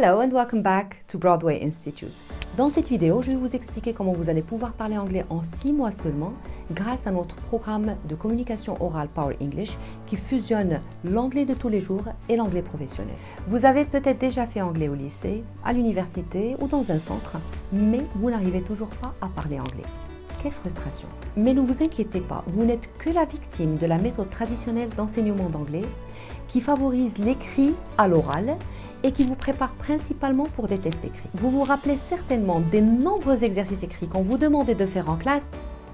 Hello and welcome back to Broadway Institute. Dans cette vidéo, je vais vous expliquer comment vous allez pouvoir parler anglais en 6 mois seulement grâce à notre programme de communication orale Power English qui fusionne l'anglais de tous les jours et l'anglais professionnel. Vous avez peut-être déjà fait anglais au lycée, à l'université ou dans un centre, mais vous n'arrivez toujours pas à parler anglais. Quelle frustration! Mais ne vous inquiétez pas, vous n'êtes que la victime de la méthode traditionnelle d'enseignement d'anglais qui favorise l'écrit à l'oral et qui vous prépare principalement pour des tests écrits. Vous vous rappelez certainement des nombreux exercices écrits qu'on vous demandait de faire en classe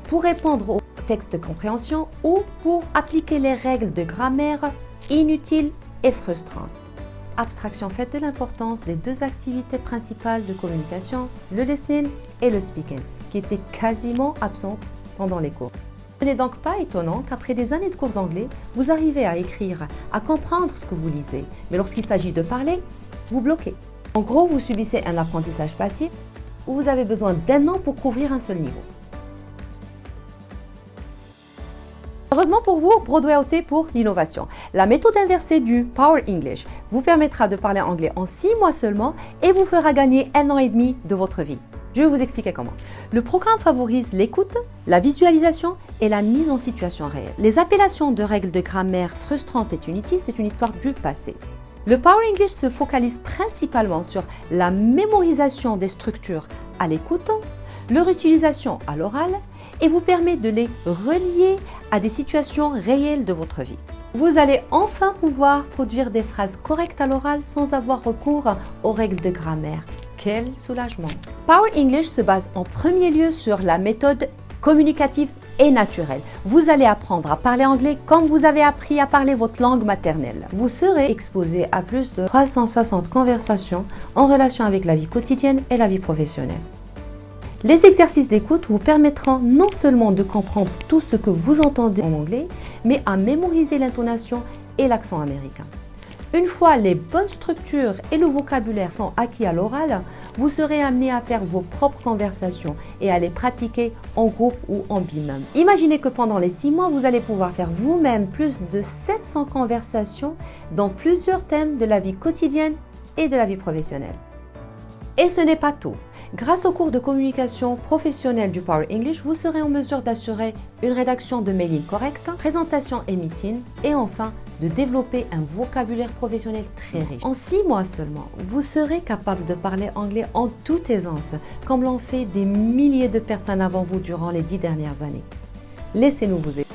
pour répondre aux textes de compréhension ou pour appliquer les règles de grammaire inutiles et frustrantes. Abstraction faite de l'importance des deux activités principales de communication, le listening et le speaking, qui étaient quasiment absentes pendant les cours. Ce n'est donc pas étonnant qu'après des années de cours d'anglais, vous arrivez à écrire, à comprendre ce que vous lisez, mais lorsqu'il s'agit de parler, vous bloquez. En gros, vous subissez un apprentissage passif où vous avez besoin d'1 an pour couvrir un seul niveau. Heureusement pour vous, Broadway a opté pour l'innovation. La méthode inversée du Power English vous permettra de parler anglais en 6 mois seulement et vous fera gagner 1 an et demi de votre vie. Je vais vous expliquer comment. Le programme favorise l'écoute, la visualisation et la mise en situation réelle. Les appellations de règles de grammaire frustrantes et inutiles, c'est une histoire du passé. Le Power English se focalise principalement sur la mémorisation des structures à l'écoute, leur utilisation à l'oral et vous permet de les relier à des situations réelles de votre vie. Vous allez enfin pouvoir produire des phrases correctes à l'oral sans avoir recours aux règles de grammaire. Quel soulagement! Power English se base en premier lieu sur la méthode communicative et naturelle. Vous allez apprendre à parler anglais comme vous avez appris à parler votre langue maternelle. Vous serez exposé à plus de 360 conversations en relation avec la vie quotidienne et la vie professionnelle. Les exercices d'écoute vous permettront non seulement de comprendre tout ce que vous entendez en anglais, mais à mémoriser l'intonation et l'accent américain. Une fois les bonnes structures et le vocabulaire sont acquis à l'oral, vous serez amené à faire vos propres conversations et à les pratiquer en groupe ou en binôme. Imaginez que pendant les 6 mois, vous allez pouvoir faire vous-même plus de 700 conversations dans plusieurs thèmes de la vie quotidienne et de la vie professionnelle. Et ce n'est pas tout. Grâce au cours de communication professionnelle du Power English, vous serez en mesure d'assurer une rédaction de mailing correcte, présentation et meeting, et enfin de développer un vocabulaire professionnel très riche. En 6 mois seulement, vous serez capable de parler anglais en toute aisance, comme l'ont fait des milliers de personnes avant vous durant les 10 dernières années. Laissez-nous vous aider.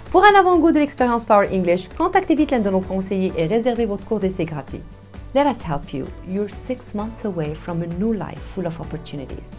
Pour un avant-goût de l'expérience Power English, contactez vite l'un de nos conseillers et réservez votre cours d'essai gratuit. Let us help you. You're 6 months away from a new life full of opportunities.